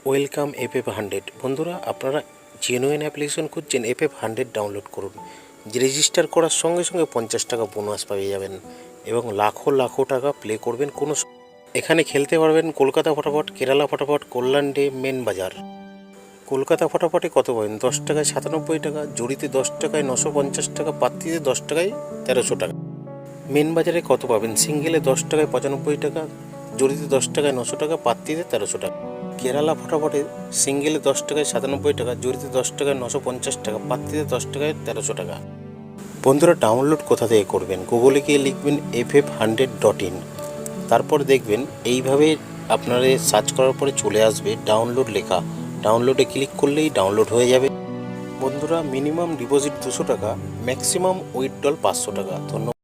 Welcome FF100। বন্ধুরা, আপনারা genuine application খুঁজছেন, FF100 ডাউনলোড করুন। রেজিস্টার করার সঙ্গে সঙ্গে 50 টাকা বোনাস পেয়ে যাবেন এবং লাখো লাখো টাকা প্লে করবেন। এখানে খেলতে পারবেন কলকাতা ফটাফট, কেরালা ফটাফট, কল্যাণ ডে, মেন বাজার। কলকাতা ফটাফটে কত পাবেন? 10 টাকায় 97 টাকা, জড়িতে 10 টাকায় 950 টাকা, পাত্তিতে 10 টাকায় 1300 টাকা। মেন বাজারে কত পাবেন? সিঙ্গেলে 10 টাকায় 95 টাকা, জড়িতে 10 টাকায় 900 টাকা, পাত্তিতে 1300 টাকা। কেরালা ফটাফটে সিঙ্গেলে 10 টাকায় 97 টাকা, জড়িতে 10 টাকায় 950 টাকা, পাত্তিতে 10 টাকায় 1300 টাকা। বন্ধুরা, ডাউনলোড কোথা থেকে করবেন? গুগলে গিয়ে লিখবেন ff100.in, তারপর দেখবেন এইভাবে আপনারা সার্চ করার পরে চলে আসবে ডাউনলোড লেখা। ডাউনলোডে ক্লিক করলেই ডাউনলোড হয়ে যাবে। বন্ধুরা, মিনিমাম ডিপোজিট 200 টাকা, ম্যাক্সিমাম উইথড্রল 500 টাকা। ধন্যবাদ।